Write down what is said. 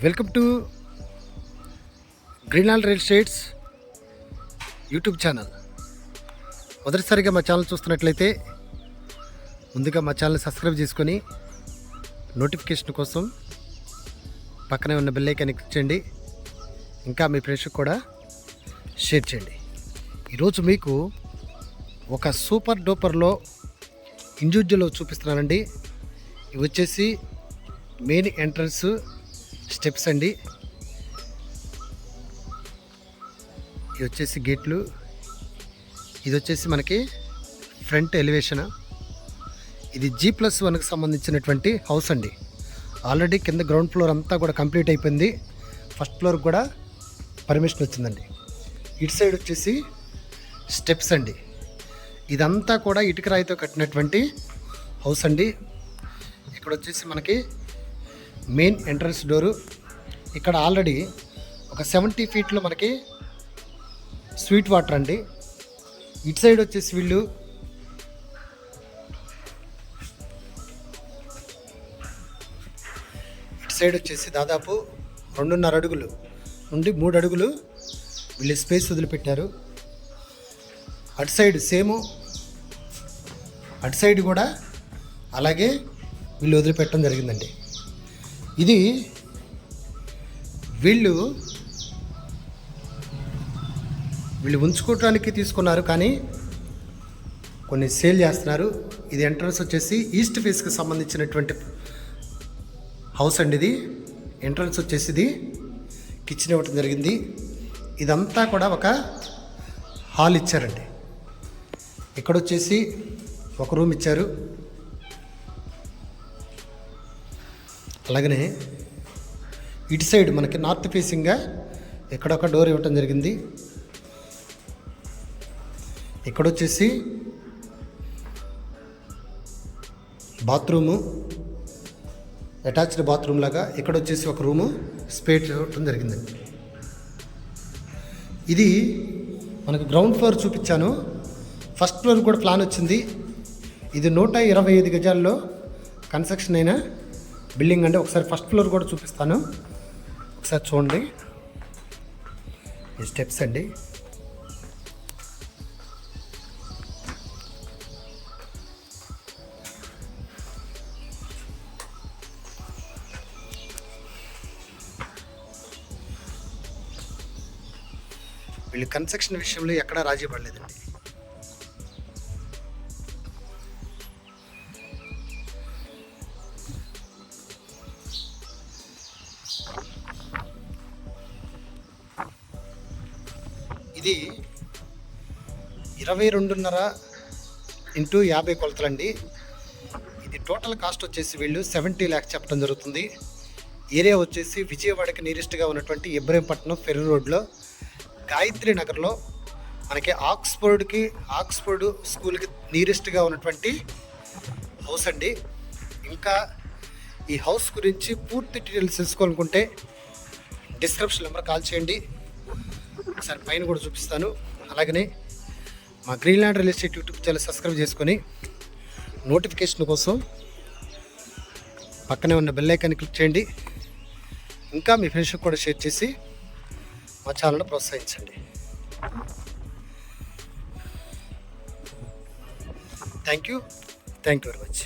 Welcome to Greenland real estates YouTube channel. మొదటిసారిగా మా channel చూస్తున్నట్లయితే ముందుగా మా ఛానల్ సబ్స్క్రైబ్ చేసుకొని నోటిఫికేషన్ కోసం పక్కనే ఉన్న బెల్ ఐకాన్ క్లిక్ చేయండి. ఇంకా మీ ఫ్రెండ్స్కి కూడా షేర్ చేయండి. ఈరోజు మీకు ఒక సూపర్ డూపర్లో ఇండివిజువల్ చూపిస్తున్నానండి. ఇవి వచ్చేసి మెయిన్ ఎంట్రన్స్ స్టెప్స్ అండి. ఇవి వచ్చేసి గేట్లు. ఇది వచ్చేసి మనకి ఫ్రంట్ ఎలివేషన్. ఇది G+1కి సంబంధించినటువంటి హౌస్ అండి. ఆల్రెడీ కింద గ్రౌండ్ ఫ్లోర్ అంతా కూడా కంప్లీట్ అయిపోయింది. ఫస్ట్ ఫ్లోర్ కూడా పర్మిషన్ వచ్చిందండి. ఇటు సైడ్ వచ్చేసి స్టెప్స్ అండి. ఇదంతా కూడా ఇటుక రాయితో కట్టినటువంటి హౌస్ అండి. ఇక్కడ వచ్చేసి మనకి మెయిన్ ఎంట్రన్స్ డోరు. ఇక్కడ ఆల్రెడీ ఒక 70 ఫీట్లో మనకి స్వీట్ వాటర్ అండి. ఇటు సైడ్ వచ్చేసి వీళ్ళు ఇటు సైడ్ వచ్చేసి దాదాపు 2.5 అడుగులు నుండి 3 అడుగులు వీళ్ళు స్పేస్ వదిలిపెట్టారు. అటు సైడ్ సేమ్, అటు సైడ్ కూడా అలాగే వీళ్ళు వదిలిపెట్టడం జరిగిందండి. ఇది వీళ్ళు ఉంచుకోవడానికి తీసుకున్నారు, కానీ కొన్ని సేల్ చేస్తున్నారు. ఇది ఎంట్రన్స్ వచ్చేసి ఈస్ట్ ఫేస్కి సంబంధించినటువంటి హౌస్ అండి. ఇది ఎంట్రన్స్ వచ్చేసి ఇది కిచెన్ ఇవ్వటం జరిగింది. ఇదంతా కూడా ఒక హాల్ ఇచ్చారండి. ఇక్కడ వచ్చేసి ఒక రూమ్ ఇచ్చారు. అలాగనే ఇటు సైడ్ మనకి నార్త్ ఫేసింగ్గా ఇక్కడ ఒక డోర్ ఇవ్వటం జరిగింది. ఇక్కడ వచ్చేసి బాత్రూము, అటాచ్డ్ బాత్రూమ్ లాగా. ఇక్కడ వచ్చేసి ఒక రూము స్పేస్ ఇవ్వటం జరిగిందండి. ఇది మనకు గ్రౌండ్ ఫ్లోర్ చూపించాను. ఫస్ట్ ఫ్లోర్ కూడా ప్లాన్ వచ్చింది. ఇది 125 గజాల్లో కన్స్ట్రక్షన్ అయిన బిల్డింగ్ అండి. ఒకసారి ఫస్ట్ ఫ్లోర్ కూడా చూపిస్తాను, ఒకసారి చూడండి. ఈ స్టెప్స్ అండి. వీళ్ళు కన్స్ట్రక్షన్ విషయంలో ఎక్కడా రాజీ పడలేదండి. ఇది 22.5 ఇంటూ 50 కొలతలండి. ఇది టోటల్ కాస్ట్ వచ్చేసి వీళ్ళు 70 lakhs చెప్పడం జరుగుతుంది. ఏరియా వచ్చేసి విజయవాడకి నియరెస్ట్గా ఉన్నటువంటి ఇబ్రహీంపట్నం ఫెర్రీ రోడ్లో గాయత్రి నగర్లో మనకి ఆక్స్ఫర్డ్ స్కూల్కి నియరెస్ట్గా ఉన్నటువంటి హౌస్ అండి. ఇంకా ఈ హౌస్ గురించి పూర్తి డీటెయిల్స్ తెలుసుకోవాలనుకుంటే డిస్క్రిప్షన్ నెంబర్ కాల్ చేయండి. ఒకసారి పైన కూడా చూపిస్తాను. అలాగనే మా Greenland real estate YouTube channel subscribe చేసుకొని నోటిఫికేషన్ కోసం పక్కనే ఉన్న బెల్ ఐకాన్ క్లిక్ చేయండి. ఇంకా మీ ఫ్రెండ్స్కి కూడా షేర్ చేసి మా ఛానల్ని ప్రోత్సహించండి. Thank you very much.